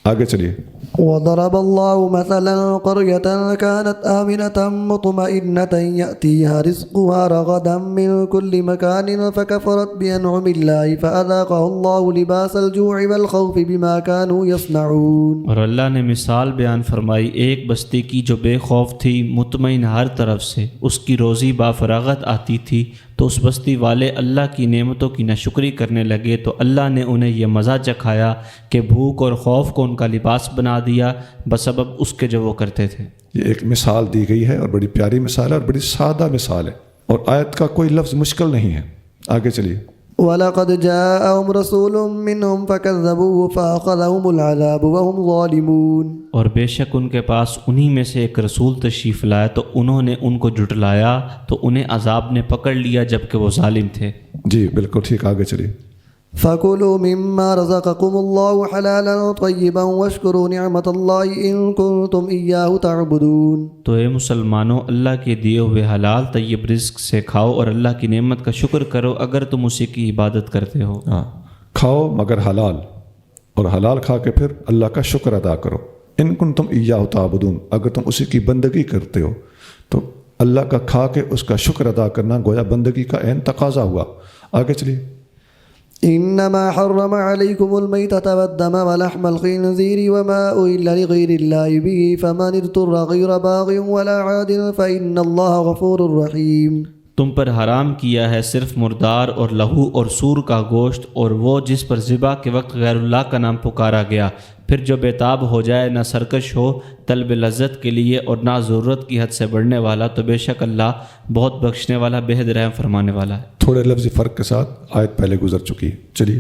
آگے چلیے۔ وضرب الله مثلا قرية كانت آمنة مطمئنة يأتيها رزقها رغدا من كل مكان فكفرت بأنعم الله فأذاقها الله لباس الجوع والخوف بما كانوا يصنعون۔ اور اللہ نے مثال بیان فرمائی ایک بستی کی جو بے خوف تھی، مطمئن ہر طرف سے، اس کی روزی بافراغت آتی تھی، تو اس بستی والے اللہ کی نعمتوں کی ناشکری کرنے لگے تو اللہ نے انہیں یہ مزہ چکھایا کہ بھوک اور خوف کو ان کا لباس بنا دیا بسبب اس کے جو وہ کرتے تھے۔ یہ ایک مثال دی گئی ہے اور بڑی پیاری مثال ہے اور بڑی سادہ مثال ہے اور آیت کا کوئی لفظ مشکل نہیں ہے۔ آگے چلیے۔ وَلَقَدْ جَاءَهُمْ رَسُولٌ مِّنْهُمْ فَكَذَّبُوهُ فَأَخَذَهُمُ الْعَذَابُ وَهُمْ ظَالِمُونَ۔ اور بے شک ان کے پاس انہی میں سے ایک رسول تشریف لائے تو انہوں نے ان کو جھٹلایا تو انہیں عذاب نے پکڑ لیا جبکہ وہ ظالم تھے۔ جی بالکل ٹھیک، آگے چلیے۔ فَكُلُوا مِمَّا رَزَقَكُمُ اللَّهُ حَلَالًا طَيِّبًا وَاشْكُرُوا نِعْمَةَ اللَّهِ إِن كُنتُمْ إِيَّاهُ تَعْبُدُونَ۔ تو اے مسلمانوں، اللہ کے دیے ہوئے حلال طیب رزق سے کھاؤ اور اللہ کی نعمت کا شکر کرو اگر تم اسی کی عبادت کرتے ہو۔ ہاں، کھاؤ مگر حلال، اور حلال کھا کے پھر اللہ کا شکر ادا کرو۔ ان کنتم ایاہ تعبدون، اگر تم اسی کی بندگی کرتے ہو تو اللہ کا کھا کے اس کا شکر ادا کرنا گویا بندگی کا عین تقاضا ہوا۔ آگے چلیے۔ انما حرم عليكم الميتة والدم ولحم الخنزير وما أهل لغير الله به فمن اضطر غير باغ ولا عاد فإن الله غفور رحيم۔ تم پر حرام کیا ہے صرف مردار اور لہو اور سور کا گوشت اور وہ جس پر ذبح کے وقت غیر اللہ کا نام پکارا گیا، پھر جو بے تاب ہو جائے، نہ سرکش ہو طلب لذت کے لیے اور نہ ضرورت کی حد سے بڑھنے والا، تو بے شک اللہ بہت بخشنے والا بے حد رحم فرمانے والا ہے۔ تھوڑے لفظی فرق کے ساتھ آیت پہلے گزر چکی ہے۔ چلیے۔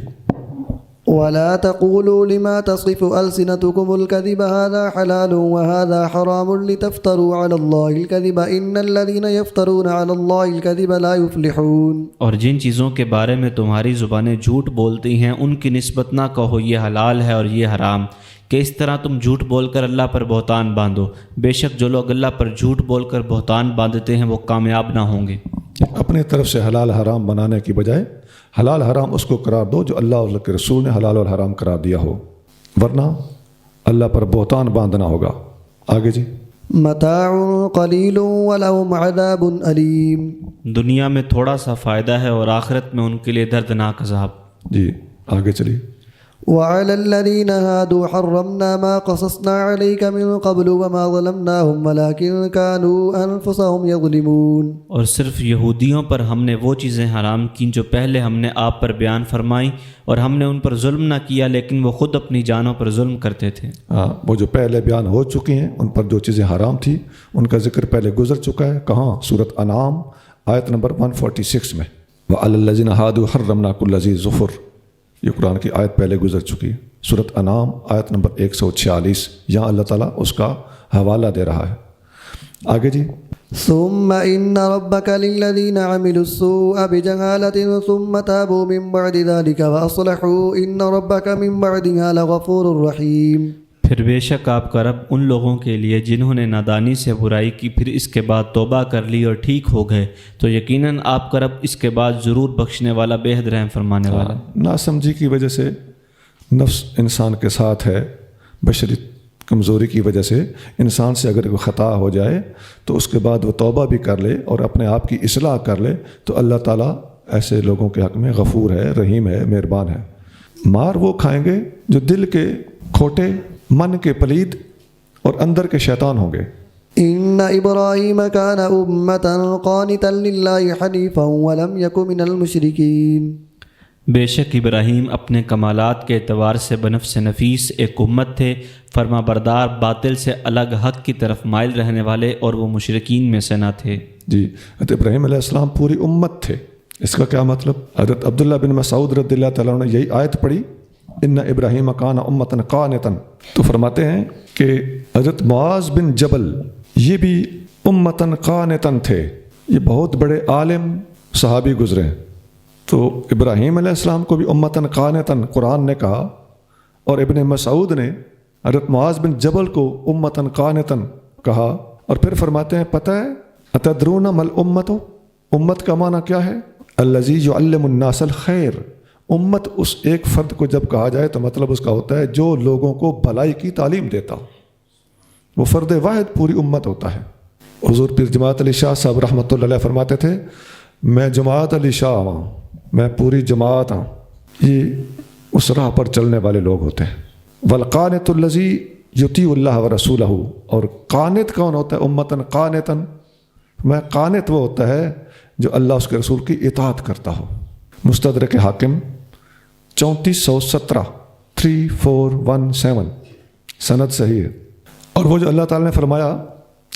ولا تقولوا لما تصف ألسنتكم الكذب هذا حلال وهذا حرام لتفتروا على الله الكذب إن الذين يفترون على الله الكذب لا يفلحون۔ اور جن چیزوں کے بارے میں تمہاری زبانیں جھوٹ بولتی ہیں ان کی نسبت نہ کہو یہ حلال ہے اور یہ حرام، کہ اس طرح تم جھوٹ بول کر اللہ پر بہتان باندھو، بے شک جو لوگ اللہ پر جھوٹ بول کر بہتان باندھتے ہیں وہ کامیاب نہ ہوں گے۔ اپنے طرف سے حلال حرام بنانے کی بجائے حلال حرام اس کو قرار دو جو اللہ اور اللہ کے رسول نے حلال اور حرام قرار دیا ہو، ورنہ اللہ پر بہتان باندھنا ہوگا۔ آگے جی۔ متاع قلیل ولہم عذاب علیم۔ دنیا میں تھوڑا سا فائدہ ہے اور آخرت میں ان کے لیے دردناک عذاب۔ جی آگے چلیے۔ وعلى الذين هادوا حرمنا ما قصصنا عليك من قبل وما ظلمناهم ولكن كانوا أنفسهم يظلمون۔ اور صرف یہودیوں پر ہم نے وہ چیزیں حرام کیں جو پہلے ہم نے آپ پر بیان فرمائیں اور ہم نے ان پر ظلم نہ کیا لیکن وہ خود اپنی جانوں پر ظلم کرتے تھے۔ وہ جو پہلے بیان ہو چکی ہیں ان پر جو چیزیں حرام تھی ان کا ذکر پہلے گزر چکا ہے۔ کہاں؟ سورۃ انعام آیت نمبر 146 میں۔ وعلى الذين هادوا حرمنا كل ذي ظفر، یہ قرآن کی آیت پہلے گزر چکی ہے۔ سورۃ انعام آیت نمبر 146، یہاں اللہ تعالیٰ اس کا حوالہ دے رہا ہے۔ آگے جی۔ ثم ان ربك للذين عملوا السوء بجهالة ثم تابوا من بعد ذلك واصلحوا ان ربك من بعدها لغفور رحيم۔ پھر بے شک آپ کا رب ان لوگوں کے لیے جنہوں نے نادانی سے برائی کی پھر اس کے بعد توبہ کر لی اور ٹھیک ہو گئے، تو یقیناً آپ کا رب اس کے بعد ضرور بخشنے والا بے حد رحم فرمانے والا۔ ناسمجھی کی وجہ سے نفس انسان کے ساتھ ہے، بشری کمزوری کی وجہ سے انسان سے اگر کوئی خطا ہو جائے تو اس کے بعد وہ توبہ بھی کر لے اور اپنے آپ کی اصلاح کر لے تو اللہ تعالیٰ ایسے لوگوں کے حق میں غفور ہے، رحیم ہے، مہربان ہے۔ مار وہ کھائیں گے جو دل کے کھوٹے، من کے پلید اور اندر کے شیطان ہوں گے۔ إن إبراهيم كان أمة قانتا لله حنيفا ولم يكن من المشركين۔ بے شک ابراہیم اپنے کمالات کے اعتبار سے بنفس نفیس ایک امت تھے، فرما بردار، باطل سے الگ حق کی طرف مائل رہنے والے، اور وہ مشرکین میں سے نہ تھے۔ جی، حضرت ابراہیم علیہ السلام پوری امت تھے۔ اس کا کیا مطلب؟ حضرت عبداللہ بن مسعود رضی اللہ تعالیٰ عنہ نے یہی آیت پڑھی، ان ابراہیم کان امتن قانتن، تو فرماتے ہیں کہ حضرت معاذ بن جبل یہ بھی امتن قانتن تھے، یہ بہت بڑے عالم صحابی گزرے ہیں۔ تو ابراہیم علیہ السلام کو بھی امتن قانتن قرآن نے کہا، اور ابن مسعود نے حضرت معاذ بن جبل کو امتن قانتن کہا، اور پھر فرماتے ہیں پتہ ہے اتدرون مل امت، امت کا معنی کیا ہے؟ الذی یعلم الناس الخیر، امت اس ایک فرد کو جب کہا جائے تو مطلب اس کا ہوتا ہے جو لوگوں کو بھلائی کی تعلیم دیتا ہو، وہ فرد واحد پوری امت ہوتا ہے۔ حضور پیر جماعت علی شاہ صاحب رحمۃ اللہ علیہ فرماتے تھے میں جماعت علی شاہ ہوں، میں پوری جماعت ہوں، یہ اس راہ پر چلنے والے لوگ ہوتے ہیں۔ والقانت الذی یطیع اللہ ورسولہ، اور قانت کون ہوتا ہے؟ امتن قانتن، میں قانت وہ ہوتا ہے جو اللہ اس کے رسول کی اطاعت کرتا ہو۔ مستدرک حاکم 3417 3417 سند صحیح ہے۔ اور وہ جو اللہ تعالیٰ نے فرمایا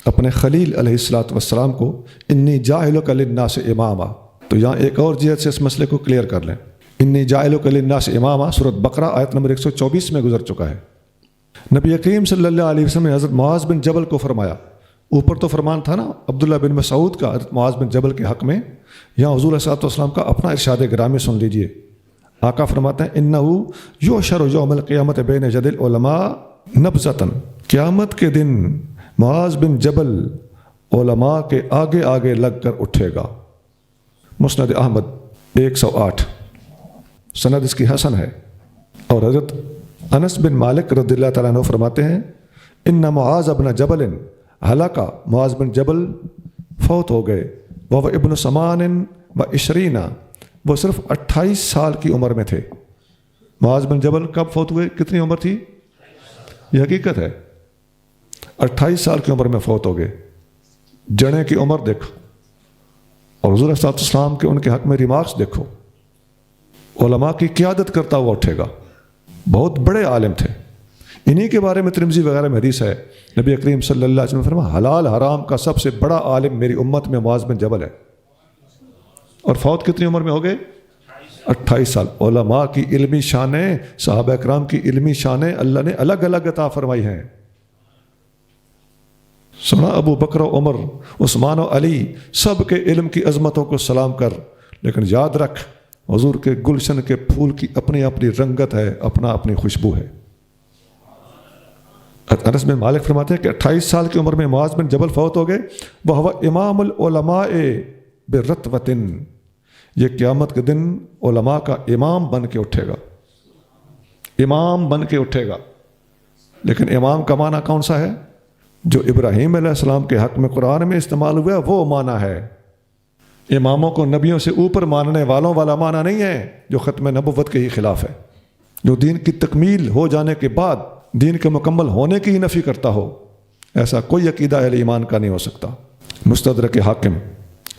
اپنے خلیل علیہ الصلاۃ والسلام کو انی جاعلک للناس اماما، تو یہاں ایک اور جہت سے اس مسئلے کو کلیئر کر لیں۔ انی جاعلک للناس اماما سورۃ بقرہ آیت نمبر 124 میں گزر چکا ہے۔ نبی کریم صلی اللہ علیہ وسلم نے حضرت معاذ بن جبل کو فرمایا، اوپر تو فرمان تھا نا عبداللہ بن مسعود کا حضرت معاذ بن جبل کے حق میں، یہاں حضور صلی اللہ علیہ وسلم کا اپنا ارشاد گرامی سن لیجئے۔ آقا فرماتے ہیں انہ یحشر یوم القیامت بین یدی العلماء نبذۃ، قیامت کے دن معاذ بن جبل علماء کے آگے آگے لگ کر اٹھے گا۔ مسند احمد 108، سند اس کی حسن ہے۔ اور حضرت انس بن مالک رضی اللہ تعالیٰ عنہ فرماتے ہیں ان معاذ بن جبل ہلاکا، معاذ بن جبل فوت ہو گئے، وہ ابن 28 وہ صرف 28 سال کی عمر میں تھے۔ معاذ بن جبل کب فوت ہوئے؟ کتنی عمر تھی؟ یہ حقیقت ہے، 28 سال کی عمر میں فوت ہو گئے۔ جنے کی عمر دیکھو، اور حضور صلی اللہ علیہ وسلم کے ان کے حق میں ریمارکس دیکھو، علماء کی قیادت کرتا ہوا اٹھے گا، بہت بڑے عالم تھے۔ انہی کے بارے میں ترمذی وغیرہ میں حدیث ہے، نبی کریم صلی اللہ علیہ وسلم نے فرمایا حلال حرام کا سب سے بڑا عالم میری امت میں معاذ بن جبل ہے، اور فوت کتنی عمر میں ہو گئے؟ 28 سال۔ علماء کی علمی شانیں، صحابہ کرام کی علمی شانیں اللہ نے الگ الگ عطا فرمائی ہیں۔ سنا ابو بکر و عمر، عثمان و علی، سب کے علم کی عظمتوں کو سلام کر، لیکن یاد رکھ حضور کے گلشن کے پھول کی اپنی اپنی رنگت ہے، اپنا اپنی خوشبو ہے۔ انس بن مالک فرماتے ہیں کہ 28 سال کی عمر میں معاذ بن جبل فوت ہو گئے، وہ امام العلماء برتوۃ، یہ قیامت کے دن علماء کا امام بن کے اٹھے گا، امام بن کے اٹھے گا۔ لیکن امام کا معنی کون سا ہے؟ جو ابراہیم علیہ السلام کے حق میں قرآن میں استعمال ہوا وہ معنی ہے۔ اماموں کو نبیوں سے اوپر ماننے والوں والا معنی نہیں ہے جو ختم نبوت کے ہی خلاف ہے، جو دین کی تکمیل ہو جانے کے بعد دین کے مکمل ہونے کی ہی نفی کرتا ہو، ایسا کوئی عقیدہ اہل ایمان کا نہیں ہو سکتا۔ مستدرک حاکم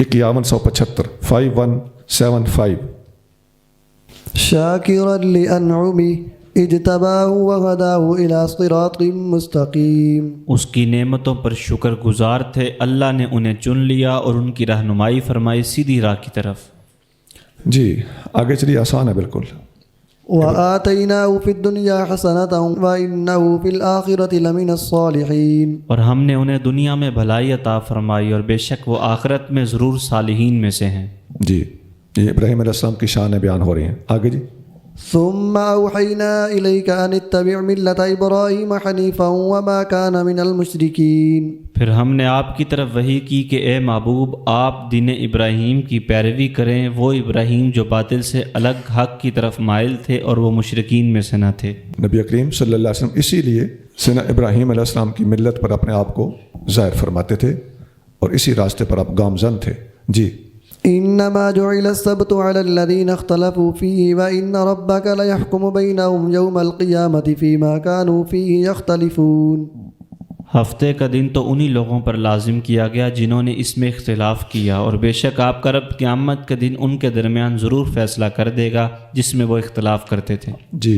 5175 5175 شاکرا لانعمه اجتباه وهداه الى صراط مستقیم، اس کی نعمتوں پر شکر گزار تھے، اللہ نے انہیں چن لیا اور ان کی رہنمائی فرمائی سیدھی راہ کی طرف۔ جی آگے چلیے، آسان ہے بالکل۔ وآتیناہ فی الدنیا حسنۃ وانہ فی الآخرۃ لمن الصالحین، اور ہم نے انہیں دنیا میں بھلائی عطا فرمائی اور بے شک وہ آخرت میں ضرور صالحین میں سے ہیں۔ جی یہ ابراہیم علیہ السلام کی شانیں بیان ہو رہی ہیں۔ آگے جی ثم أوحينا إليك أن اتبع ملة إبراهيم حنيفا وما كان من المشركين. پھر ہم نے آپ کی طرف وحی کی کہ اے محبوب آپ دین ابراہیم کی پیروی کریں، وہ ابراہیم جو باطل سے الگ حق کی طرف مائل تھے اور وہ مشرکین میں سے نہ تھے. نبی کریم صلی اللہ علیہ وسلم اسی لیے سیدنا ابراہیم علیہ السلام کی ملت پر اپنے آپ کو ظاہر فرماتے تھے اور اسی راستے پر آپ گامزن تھے. جی. إنما جعل السبت على الذين اختلفوا فيه وإن ربك ليحكم بينهم يوم القيامة فيما كانوا فيه يختلفون. ہفتے کا دن تو انہی لوگوں پر لازم کیا گیا جنہوں نے اس میں اختلاف کیا، اور بے شک آپ کا رب قیامت کے دن ان کے درمیان ضرور فیصلہ کر دے گا جس میں وہ اختلاف کرتے تھے. جی.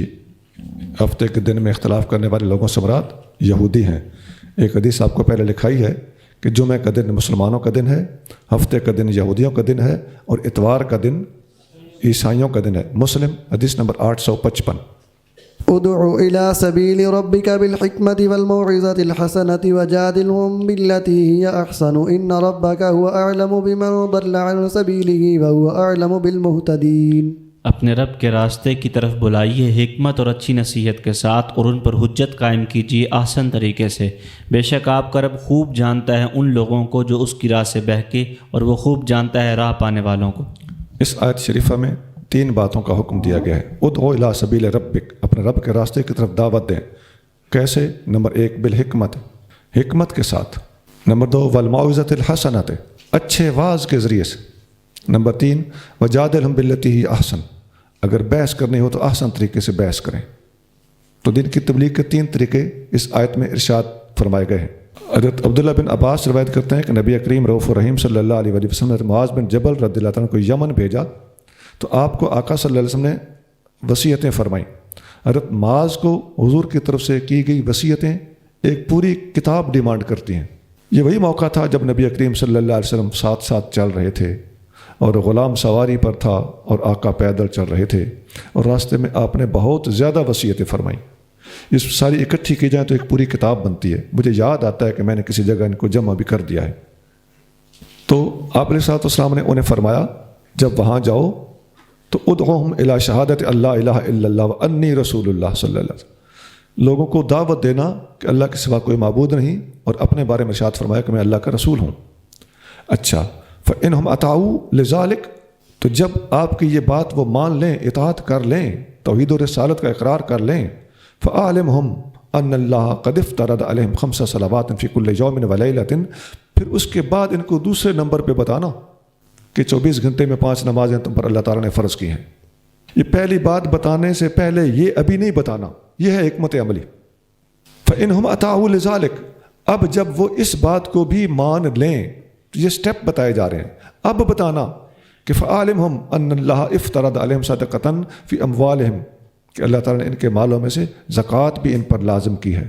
ہفتے کے دن میں اختلاف کرنے والے لوگوں سے مراد یہودی ہیں. ایک حدیث آپ کو پہلے لکھائی ہے کہ جمعہ کا دن مسلمانوں کا دن ہے، ہفتے کا دن یہودیوں کا دن ہے، اور اتوار کا دن عیسائیوں کا دن ہے. مسلم حدیث نمبر 855. ادع إلى سبيل ربك بالحكمة والموعظة الحسنة وجادلهم بالتي هي أحسن إن ربك هو أعلم بمن ضل عن سبيله وهو أعلم بالمهتدين. اپنے رب کے راستے کی طرف بلائیے حکمت اور اچھی نصیحت کے ساتھ، اور ان پر حجت قائم کیجیے احسن طریقے سے. بے شک آپ کا رب خوب جانتا ہے ان لوگوں کو جو اس کی راہ سے بہکے، اور وہ خوب جانتا ہے راہ پانے والوں کو. اس آیت شریفہ میں 3 باتوں کا حکم دیا گیا ہے. ادعو الی سبیل ربک، اپنے رب کے راستے کی طرف دعوت دیں. کیسے؟ نمبر 1 بالحکمت، حکمت کے ساتھ. نمبر 2 والموعظۃ الحسنۃ، اچھے واعظ کے ذریعے سے. نمبر 3 وجادلہم باللتی ہی احسن، اگر بحث کرنی ہو تو احسن طریقے سے بحث کریں. تو دین کی تبلیغ کے 3 طریقے اس آیت میں ارشاد فرمائے گئے ہیں. حضرت عبداللہ بن عباس روایت کرتے ہیں کہ نبی کریم رؤوف الرحیم صلی اللہ علیہ وسلم نے معاذ بن جبل رضی اللہ عنہ کو یمن بھیجا تو آپ کو آقا صلی اللہ علیہ وسلم نے وصیتیں فرمائیں. حضرت معاذ کو حضور کی طرف سے کی گئی وصیتیں ایک پوری کتاب ڈیمانڈ کرتی ہیں. یہ وہی موقع تھا جب نبی کریم صلی اللہ علیہ وسلم ساتھ ساتھ چل رہے تھے اور غلام سواری پر تھا اور آقا پیدل چل رہے تھے، اور راستے میں آپ نے بہت زیادہ وصیتیں فرمائیں. اس ساری اکٹھی کی جائیں تو ایک پوری کتاب بنتی ہے. مجھے یاد آتا ہے کہ میں نے کسی جگہ ان کو جمع بھی کر دیا ہے. تو آپ علیہ الصلوۃ والسلام نے انہیں فرمایا جب وہاں جاؤ تو ادعوہم الی شہادت اللہ الہ الا اللہ وانی رسول اللہ صلی اللہ علیہ وسلم، لوگوں کو دعوت دینا کہ اللہ کے سوا کوئی معبود نہیں، اور اپنے بارے میں ارشاد فرمایا کہ میں اللہ کا رسول ہوں. اچھا، فَإِنْهُمْ أَطَاعُوا لِذَلِكَ، تو جب آپ کی یہ بات وہ مان لیں، اطاعت کر لیں، توحید و رسالت کا اقرار کر لیں، فَأَعْلِمْهُمْ أَنَّ اللَّهَ قَدِ افْتَرَضَ عَلَيْهِمْ 5 صلوات فِي كُلِّ يَوْمٍ وَلَيْلَةٍ، پھر اس کے بعد ان کو دوسرے نمبر پہ بتانا کہ 24 گھنٹے میں 5 نمازیں تم پر اللہ تعالیٰ نے فرض کی ہیں. یہ پہلی بات بتانے سے پہلے یہ ابھی نہیں بتانا، یہ ہے حکمت عملی. فَإِنْهُمْ أَطَاعُوا لِذَلِكَ، اب جب وہ اس بات کو بھی مان لیں تو یہ سٹیپ بتائے جا رہے ہیں. اب بتانا کہ فَعَالِمْهُمْ أَنَّ اللَّهَ افْتَرَضَ عَلَيْهِمْ صَدَقَةً فِي أَمْوَالِهِمْ، کہ اللہ تعالیٰ نے ان کے مالوں میں سے زکوٰۃ بھی ان پر لازم کی ہے.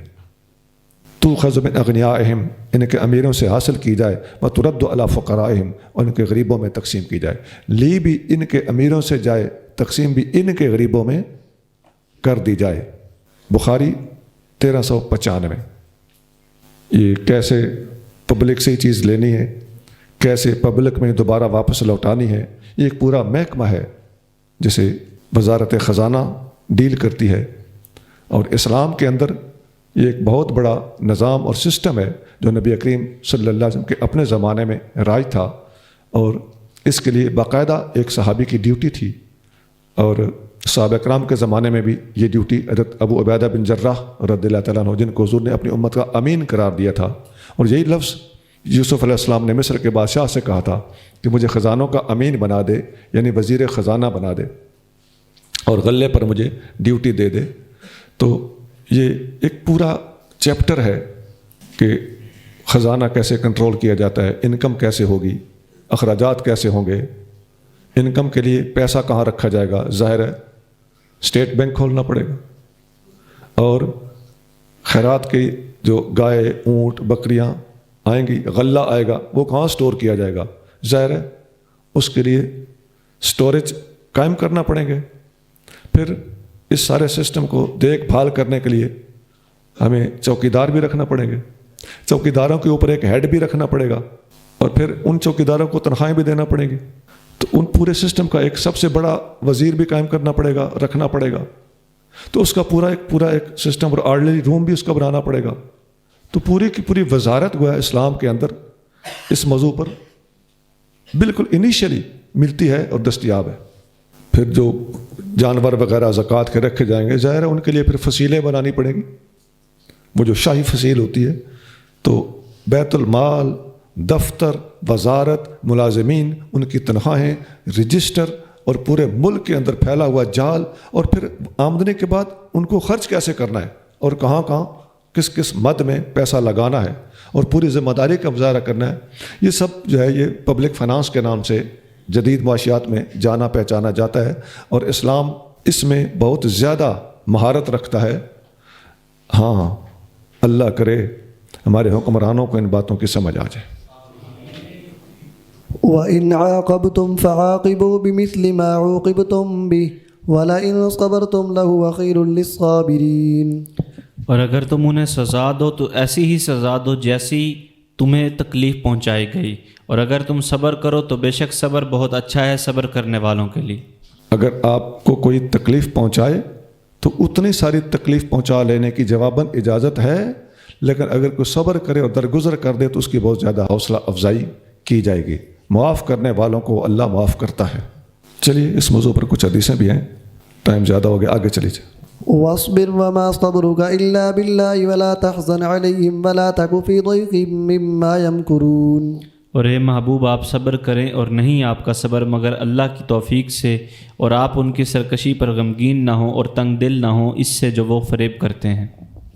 تُؤْخَذُ مِنْ أَغْنِيَائِهِمْ، ان کے امیروں سے حاصل کی جائے، وَتُرَدُّ عَلَىٰ فُقَرَائِهِمْ، اور ان کے غریبوں میں تقسیم کی جائے. لی بھی ان کے امیروں سے جائے، تقسیم بھی ان کے غریبوں میں کر دی جائے. بخاری 1395. یہ کیسے پبلک سے چیز لینی ہے، کیسے پبلک میں دوبارہ واپس لوٹانی ہے، یہ ایک پورا محکمہ ہے جسے وزارت خزانہ ڈیل کرتی ہے. اور اسلام کے اندر یہ ایک بہت بڑا نظام اور سسٹم ہے جو نبی کریم صلی اللہ علیہ وسلم کے اپنے زمانے میں رائج تھا، اور اس کے لیے باقاعدہ ایک صحابی کی ڈیوٹی تھی. اور صحابہ کرام کے زمانے میں بھی یہ ڈیوٹی حضرت ابو عبیدہ بن جراح رضی اللہ تعالیٰ عنہ، جن کو حضور نے اپنی امت کا امین قرار دیا تھا، اور یہی لفظ یوسف علیہ السلام نے مصر کے بادشاہ سے کہا تھا کہ مجھے خزانوں کا امین بنا دے، یعنی وزیر خزانہ بنا دے، اور غلے پر مجھے ڈیوٹی دے دے. تو یہ ایک پورا چیپٹر ہے کہ خزانہ کیسے کنٹرول کیا جاتا ہے، انکم کیسے ہوگی، اخراجات کیسے ہوں گے، انکم کے لیے پیسہ کہاں رکھا جائے گا. ظاہر ہے اسٹیٹ بینک کھولنا پڑے گا، اور خیرات کی جو گائے، اونٹ، بکریاں آئیں گی، غلہ آئے گا، وہ کہاں سٹور کیا جائے گا. ظاہر ہے اس کے لیے سٹوریج قائم کرنا پڑیں گے. پھر اس سارے سسٹم کو دیکھ بھال کرنے کے لیے ہمیں چوکیدار بھی رکھنا پڑیں گے. چوکیداروں کے اوپر ایک ہیڈ بھی رکھنا پڑے گا، اور پھر ان چوکیداروں کو تنخواہیں بھی دینا پڑیں گی. تو ان پورے سسٹم کا ایک سب سے بڑا وزیر بھی قائم کرنا پڑے گا, رکھنا پڑے گا, تو اس کا پورا ایک سسٹم اور آرڈنری روم بھی اس کا بنانا پڑے گا. تو پوری کی پوری وزارت گویا اسلام کے اندر اس موضوع پر بالکل انیشیلی ملتی ہے اور دستیاب ہے. پھر جو جانور وغیرہ زکوٰۃ کے رکھے جائیں گے, ظاہر ہے ان کے لیے پھر فصیلیں بنانی پڑیں گی, وہ جو شاہی فصیل ہوتی ہے. تو بیت المال, دفتر, وزارت, ملازمین, ان کی تنخواہیں, رجسٹر اور پورے ملک کے اندر پھیلا ہوا جال, اور پھر آمدنی کے بعد ان کو خرچ کیسے کرنا ہے اور کہاں کہاں کس کس مد میں پیسہ لگانا ہے اور پوری ذمہ داری کا مظاہرہ کرنا ہے. یہ سب جو ہے یہ پبلک فائنانس کے نام سے جدید معاشیات میں جانا پہچانا جاتا ہے, اور اسلام اس میں بہت زیادہ مہارت رکھتا ہے. ہاں, اللہ کرے ہمارے حکمرانوں کو ان باتوں کی سمجھ آ جائے. وَإِنْ عَاقَبْتُمْ فَعَاقِبُوا بِمِثْلِ مَا عُوقِبْتُمْ بِهِ وَلَئِنْ صَبَرْتُمْ لَهُوَ خَيْرٌ لِلصَّابِرِينَ. اور اگر تم انہیں سزا دو تو ایسی ہی سزا دو جیسی تمہیں تکلیف پہنچائی گئی, اور اگر تم صبر کرو تو بے شک صبر بہت اچھا ہے صبر کرنے والوں کے لیے. اگر آپ کو کوئی تکلیف پہنچائے تو اتنی ساری تکلیف پہنچا لینے کی جواباً اجازت ہے, لیکن اگر کوئی صبر کرے اور درگزر کر دے تو اس کی بہت زیادہ حوصلہ افزائی کی جائے گی. معاف کرنے والوں کو اللہ معاف کرتا ہے. چلیے اس موضوع پر کچھ حدیثیں بھی ہیں, ٹائم زیادہ ہو گیا, آگے چلیے. واصبر وما صبرك إلا بالله ولا تحزن عليهم ولا تك في ضيق مما يمكرون. اور اے محبوب آپ صبر کریں اور نہیں آپ کا صبر مگر اللہ کی توفیق سے, اور آپ ان کی سرکشی پر غمگین نہ ہوں اور تنگ دل نہ ہوں اس سے جو وہ فریب کرتے ہیں.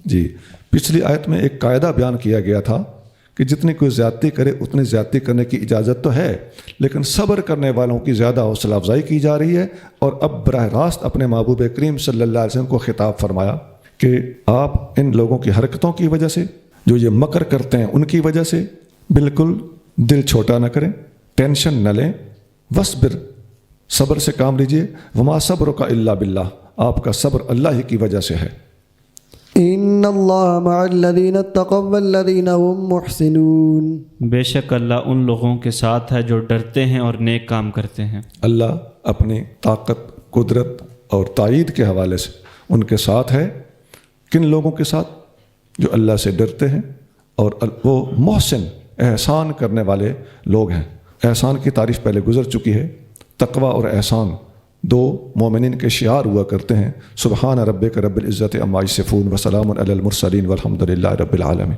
جی, پچھلی آیت میں ایک قاعدہ بیان کیا گیا تھا کہ جتنی کوئی زیادتی کرے اتنی زیادتی کرنے کی اجازت تو ہے, لیکن صبر کرنے والوں کی زیادہ حوصلہ افزائی کی جا رہی ہے. اور اب براہ راست اپنے محبوب کریم صلی اللہ علیہ وسلم کو خطاب فرمایا کہ آپ ان لوگوں کی حرکتوں کی وجہ سے, جو یہ مکر کرتے ہیں ان کی وجہ سے بالکل دل چھوٹا نہ کریں, ٹینشن نہ لیں. وصبر, صبر سے کام لیجئے. وما صبرک الا باللہ, آپ کا صبر اللہ ہی کی وجہ سے ہے. ان اللہ مع الذین اتقوا والذین هم محسنون. بے شک اللہ ان لوگوں کے ساتھ ہے جو ڈرتے ہیں اور نیک کام کرتے ہیں. اللہ اپنی طاقت, قدرت اور تائید کے حوالے سے ان کے ساتھ ہے. کن لوگوں کے ساتھ؟ جو اللہ سے ڈرتے ہیں اور وہ محسن, احسان کرنے والے لوگ ہیں. احسان کی تعریف پہلے گزر چکی ہے. تقوی اور احسان دو مومنین کے شعار ہوا کرتے ہیں. سبحان ربک رب العزت عما یصفون وسلام علی المرسلین والحمد للہ رب العالمین.